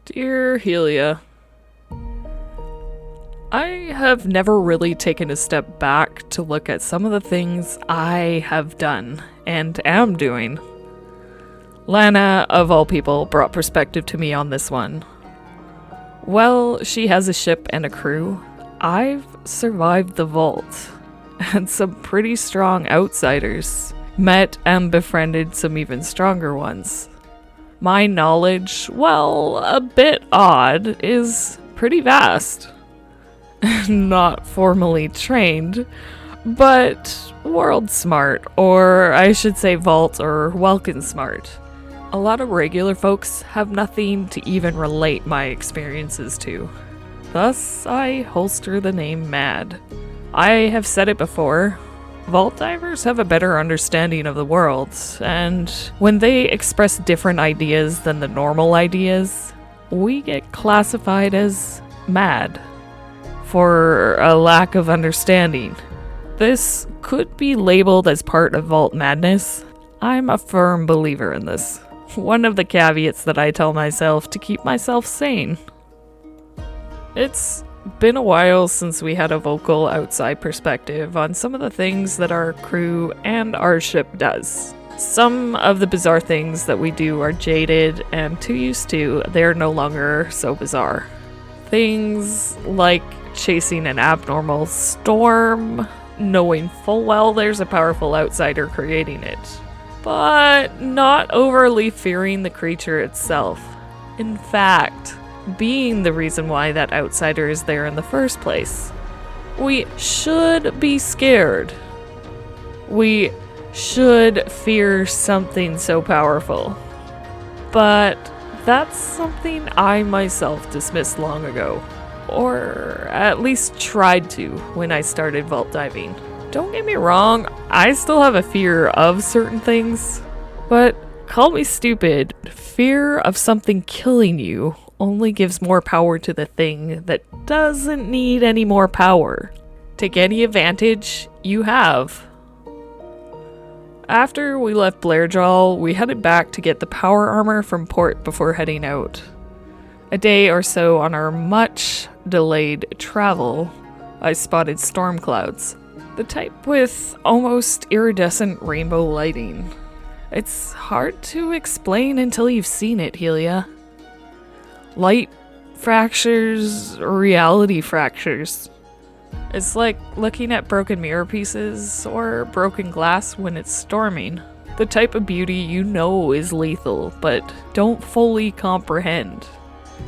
Dear Helia, I have never really taken a step back to look at some of the things I have done and am doing. Lana, of all people, brought perspective to me on this one. Well, she has a ship and a crew. I've survived the vault, and some pretty strong outsiders. Met and befriended some even stronger ones. My knowledge, well, a bit odd, is pretty vast. Not formally trained, but world smart, or I should say vault or Welkin smart. A lot of regular folks have nothing to even relate my experiences to. Thus, I holster the name Mad. I have said it before, vault divers have a better understanding of the world, and when they express different ideas than the normal ideas, we get classified as mad for a lack of understanding. This could be labeled as part of vault madness. I'm a firm believer in this. One of the caveats that I tell myself to keep myself sane. It's been a while since we had a vocal outside perspective on some of the things that our crew and our ship does. Some of the bizarre things that we do are jaded and too used to, they're no longer so bizarre. Things like chasing an abnormal storm, knowing full well there's a powerful outsider creating it, but not overly fearing the creature itself. In fact, being the reason why that outsider is there in the first place. We should be scared. We should fear something so powerful. But that's something I myself dismissed long ago. Or at least tried to when I started vault diving. Don't get me wrong, I still have a fear of certain things. But call me stupid, fear of something killing you only gives more power to the thing that doesn't need any more power. Take any advantage you have. After we left Blairjaw, we headed back to get the power armor from port before heading out. A day or so on our much delayed travel, I spotted storm clouds. The type with almost iridescent rainbow lighting. It's hard to explain until you've seen it, Helia. Light fractures, reality fractures. It's like looking at broken mirror pieces or broken glass when it's storming. The type of beauty you know is lethal, but don't fully comprehend.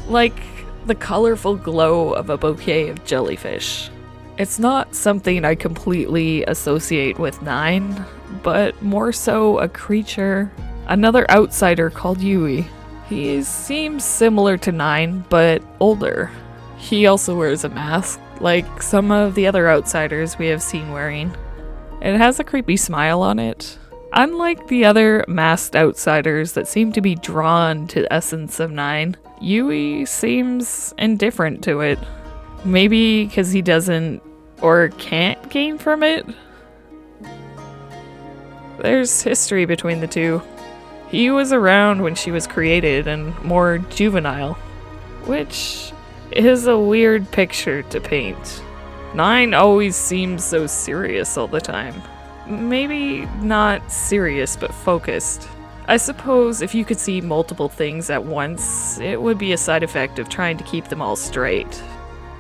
Like the colorful glow of a bouquet of jellyfish. It's not something I completely associate with 9, but more so a creature, another outsider called Yui. He seems similar to 9, but older. He also wears a mask, like some of the other outsiders we have seen wearing. It has a creepy smile on it. Unlike the other masked outsiders that seem to be drawn to the essence of 9, Yui seems indifferent to it. Maybe because he doesn't or can't gain from it? There's history between the two. He was around when she was created and more juvenile, which is a weird picture to paint. 9 always seems so serious all the time. Maybe not serious, but focused. I suppose if you could see multiple things at once, it would be a side effect of trying to keep them all straight.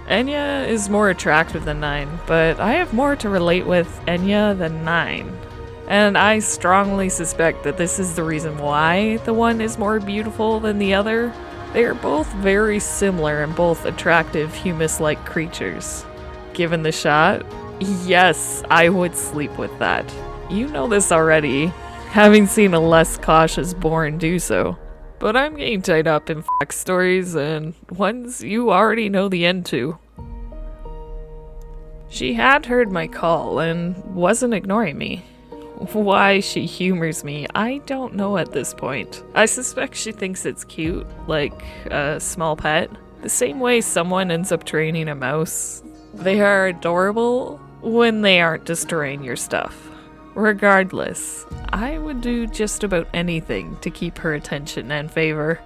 Enya is more attractive than 9, but I have more to relate with Enya than 9. And I strongly suspect that this is the reason why the one is more beautiful than the other. They are both very similar and both attractive humus-like creatures. Given the shot, yes, I would sleep with that. You know this already, having seen a less cautious Born do so. But I'm getting tied up in stories and ones you already know the end to. She had heard my call and wasn't ignoring me. Why she humors me, I don't know at this point. I suspect she thinks it's cute, like a small pet. The same way someone ends up training a mouse. They are adorable when they aren't destroying your stuff. Regardless, I would do just about anything to keep her attention and favor.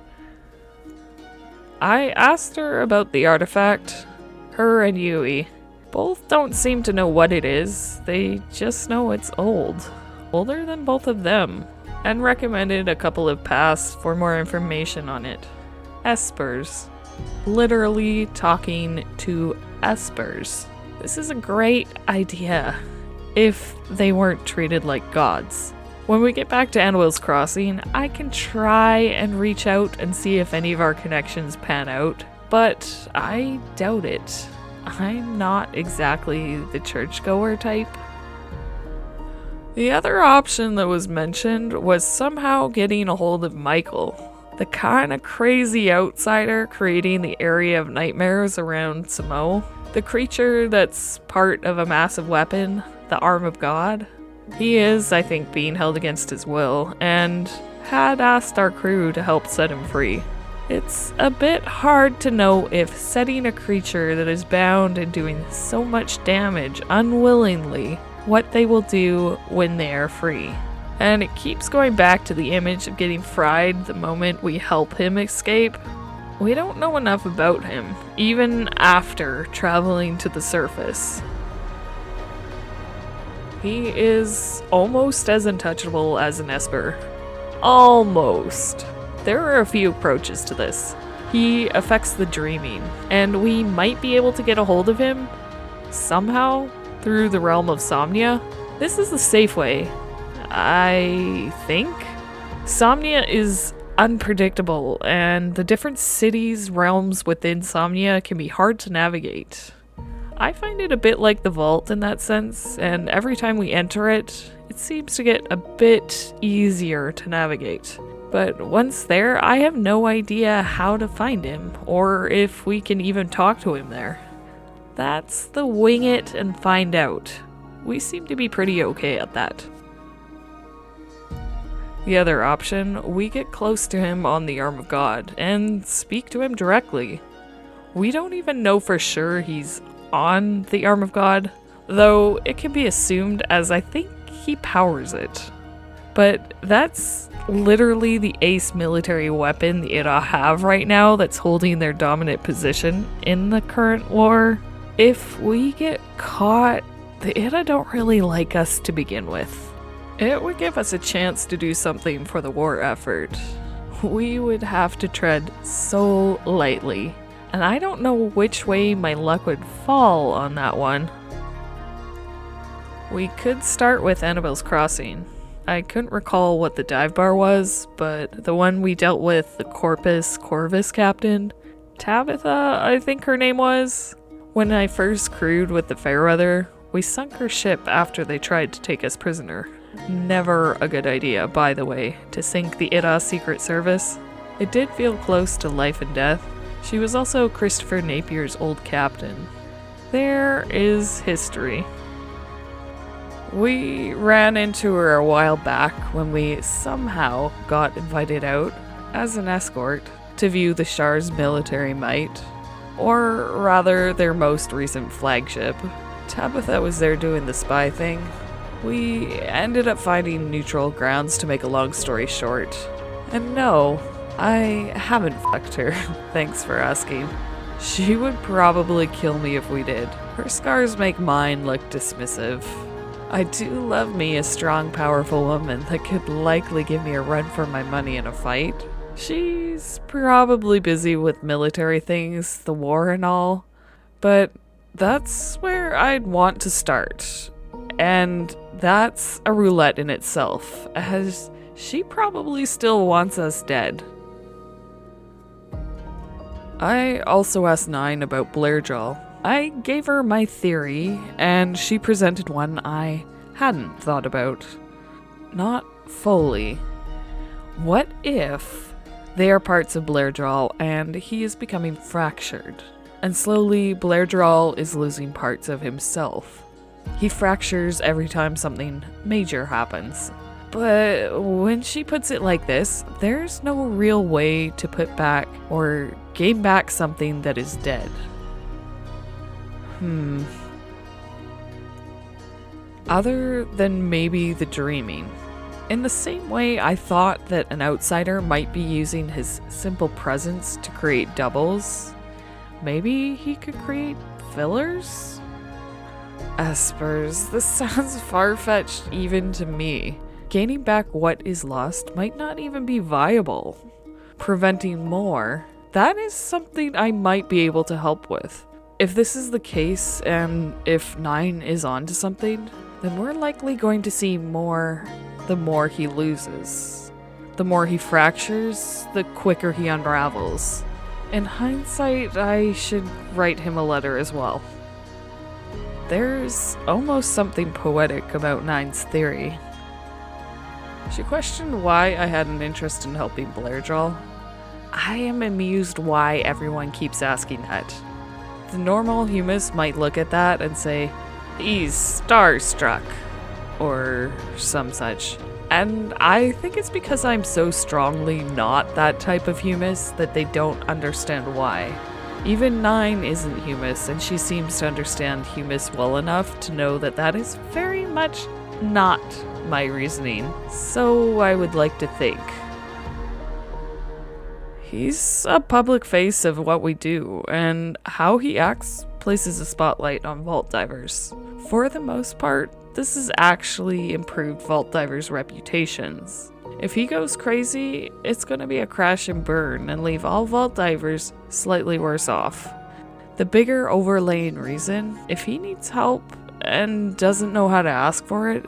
I asked her about the artifact. Her and Yui both don't seem to know what it is, they just know it's old. Older than both of them, and recommended a couple of paths for more information on it. Espers. Literally talking to espers. This is a great idea, if they weren't treated like gods. When we get back to Annabelle's Crossing, I can try and reach out and see if any of our connections pan out, but I doubt it. I'm not exactly the churchgoer type. The other option that was mentioned was somehow getting a hold of Michael, the kind of crazy outsider creating the area of nightmares around Samo, the creature that's part of a massive weapon, the arm of God. He is, I think, being held against his will, and had asked our crew to help set him free. It's a bit hard to know if setting a creature that is bound and doing so much damage unwillingly, what they will do when they are free. And it keeps going back to the image of getting fried the moment we help him escape. We don't know enough about him, even after traveling to the surface. He is almost as untouchable as an Esper. Almost. There are a few approaches to this. He affects the dreaming, and we might be able to get a hold of him, somehow, through the realm of Somnia. This is the safe way, I think. Somnia is unpredictable, and the different cities, realms within Somnia can be hard to navigate. I find it a bit like the vault in that sense, and every time we enter it, it seems to get a bit easier to navigate. But once there, I have no idea how to find him, or if we can even talk to him there. That's the wing it and find out. We seem to be pretty okay at that. The other option, we get close to him on the Arm of God, and speak to him directly. We don't even know for sure he's on the Arm of God, though it can be assumed as I think he powers it. But that's literally the ace military weapon the Ida have right now that's holding their dominant position in the current war. If we get caught, the Ida don't really like us to begin with. It would give us a chance to do something for the war effort. We would have to tread so lightly, and I don't know which way my luck would fall on that one. We could start with Annabelle's Crossing. I couldn't recall what the dive bar was, but the one we dealt with, the Corpus Corvus captain, Tabitha, I think her name was. When I first crewed with the Fairweather, we sunk her ship after they tried to take us prisoner. Never a good idea, by the way, to sink the Ida Secret Service. It did feel close to life and death. She was also Christopher Napier's old captain. There is history. We ran into her a while back when we somehow got invited out as an escort to view the Shar's military might, or rather their most recent flagship. Tabitha was there doing the spy thing. We ended up finding neutral grounds to make a long story short. And no, I haven't fucked her, thanks for asking. She would probably kill me if we did. Her scars make mine look dismissive. I do love me a strong, powerful woman that could likely give me a run for my money in a fight. She's probably busy with military things, the war and all, but that's where I'd want to start. And that's a roulette in itself, as she probably still wants us dead. I also asked Nine about Blairjaw. I gave her my theory, and she presented one I hadn't thought about. Not fully. What if they are parts of Blairjaw and he is becoming fractured, and slowly Blairjaw is losing parts of himself? He fractures every time something major happens. But when she puts it like this, there's no real way to put back or gain back something that is dead. Other than maybe the dreaming. In the same way I thought that an outsider might be using his simple presence to create doubles, maybe he could create fillers? Espers, this sounds far-fetched even to me. Gaining back what is lost might not even be viable. Preventing more, that is something I might be able to help with. If this is the case, and if 9 is onto something, then we're likely going to see more the more he loses. The more he fractures, the quicker he unravels. In hindsight, I should write him a letter as well. There's almost something poetic about 9's theory. She questioned why I had an interest in helping Blairdraw. I am amused why everyone keeps asking that. The normal humus might look at that and say, he's starstruck, or some such. And I think it's because I'm so strongly not that type of humus that they don't understand why. Even 9 isn't humus, and she seems to understand humus well enough to know that that is very much not my reasoning, so I would like to think. He's a public face of what we do, and how he acts places a spotlight on vault divers. For the most part, this has actually improved vault divers' reputations. If he goes crazy, it's going to be a crash and burn and leave all vault divers slightly worse off. The bigger overlaying reason, if he needs help and doesn't know how to ask for it,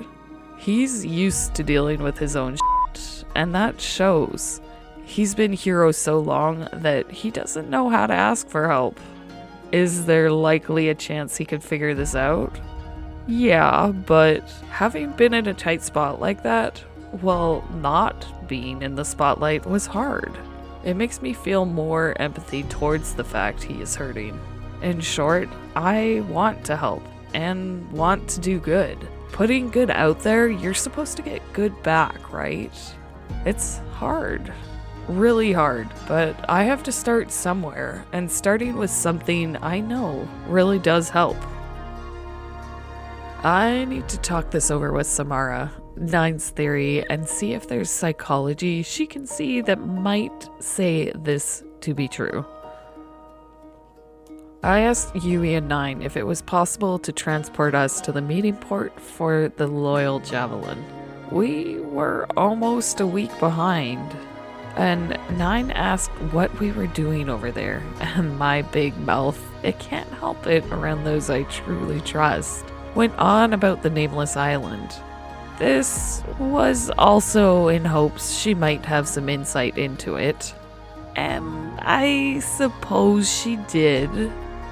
he's used to dealing with his own shit, and that shows. He's been hero so long that he doesn't know how to ask for help. Is there likely a chance he could figure this out? Yeah, but having been in a tight spot like that, well, not being in the spotlight was hard. It makes me feel more empathy towards the fact he is hurting. In short, I want to help and want to do good. Putting good out there, you're supposed to get good back, right? It's hard. Really hard, but I have to start somewhere, and starting with something I know really does help. I need to talk this over with Samara, 9's theory, and see if there's psychology she can see that might say this to be true. I asked Yui and 9 if it was possible to transport us to the meeting port for the Loyal Javelin. We were almost a week behind, and 9 asked what we were doing over there, and my big mouth, it can't help it around those I truly trust, went on about the nameless island. This was also in hopes she might have some insight into it, and I suppose she did.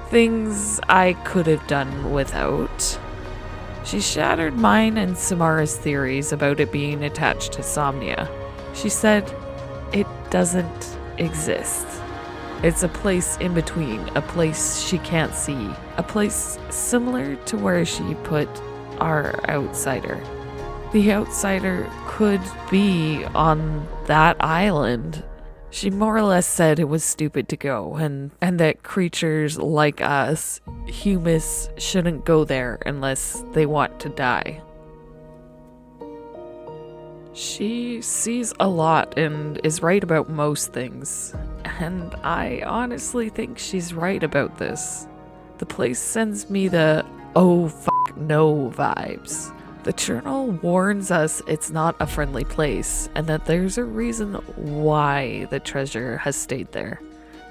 Things I could have done without. She shattered mine and Samara's theories about it being attached to Somnia. She said it doesn't exist. It's a place in between, a place she can't see, a place similar to where she put our outsider. The outsider could be on that island. She more or less said it was stupid to go, and that creatures like us, humus, shouldn't go there unless they want to die. She sees a lot and is right about most things, and I honestly think she's right about this. The place sends me the oh fuck no vibes. The journal warns us it's not a friendly place, and that there's a reason why the treasure has stayed there.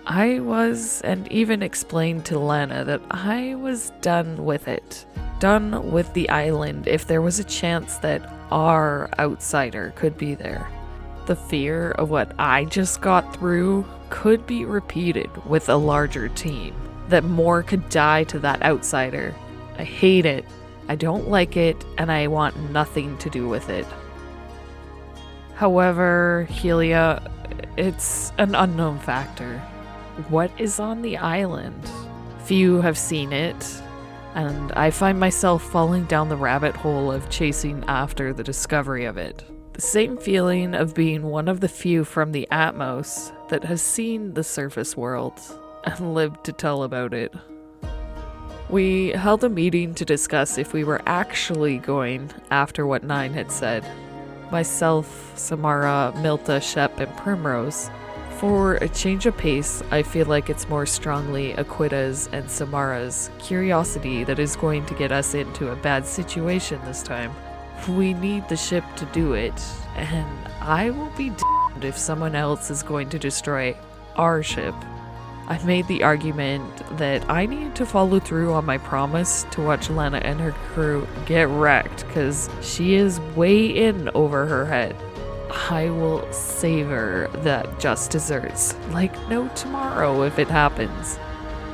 I was, and even explained to Lana that I was done with it. Done with the island if there was a chance that our outsider could be there. The fear of what I just got through could be repeated with a larger team. That more could die to that outsider. I hate it. I don't like it, and I want nothing to do with it. However, Helia, it's an unknown factor. What is on the island? Few have seen it, and I find myself falling down the rabbit hole of chasing after the discovery of it. The same feeling of being one of the few from the Atmos that has seen the surface world and lived to tell about it. We held a meeting to discuss if we were actually going after what 9 had said. myself, Samara, Milta, Shep, and Primrose. For a change of pace, I feel like it's more strongly Aquita's and Samara's curiosity that is going to get us into a bad situation this time. We need the ship to do it, and I will be damned if someone else is going to destroy our ship. I made the argument that I needed to follow through on my promise to watch Lana and her crew get wrecked, because she is way in over her head. I will savor that just desserts like no tomorrow if it happens.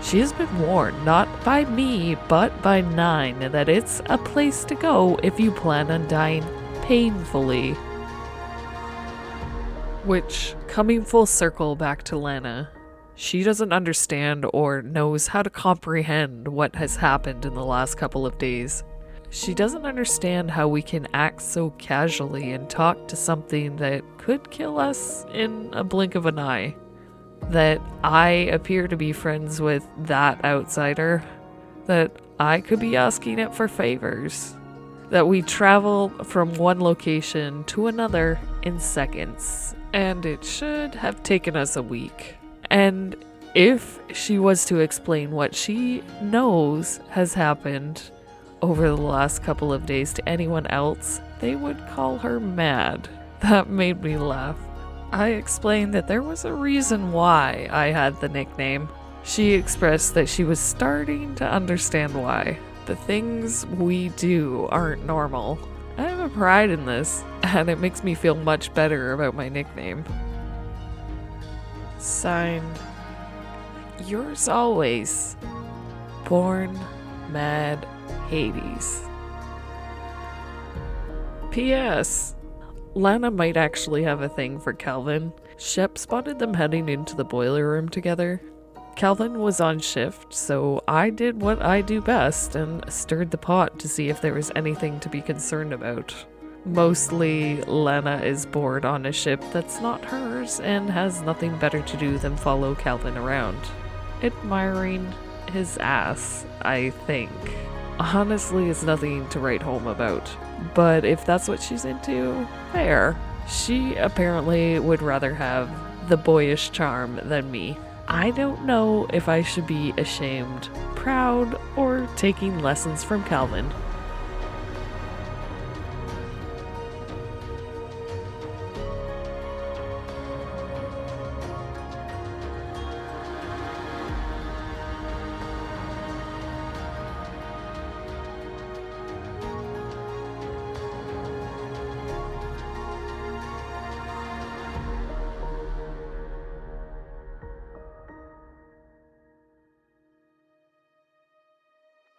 She has been warned, not by me, but by Nine, that it's a place to go if you plan on dying painfully. Which, coming full circle back to Lana, she doesn't understand or knows how to comprehend what has happened in the last couple of days. She doesn't understand how we can act so casually and talk to something that could kill us in a blink of an eye. That I appear to be friends with that outsider. That I could be asking it for favors. That we travel from one location to another in seconds. And it should have taken us a week. And if she was to explain what she knows has happened over the last couple of days to anyone else, they would call her mad. That made me laugh. I explained that there was a reason why I had the nickname. She expressed that she was starting to understand why. The things we do aren't normal. I have a pride in this, and it makes me feel much better about my nickname. Signed, yours always, Born Mad Hades. P.S. Lana might actually have a thing for Calvin. Shep spotted them heading into the boiler room together. Calvin was on shift, so I did what I do best and stirred the pot to see if there was anything to be concerned about. Mostly, Lana is bored on a ship that's not hers and has nothing better to do than follow Calvin around, admiring his ass, I think. Honestly, it's nothing to write home about, but if that's what she's into, fair. She apparently would rather have the boyish charm than me. I don't know if I should be ashamed, proud, or taking lessons from Calvin.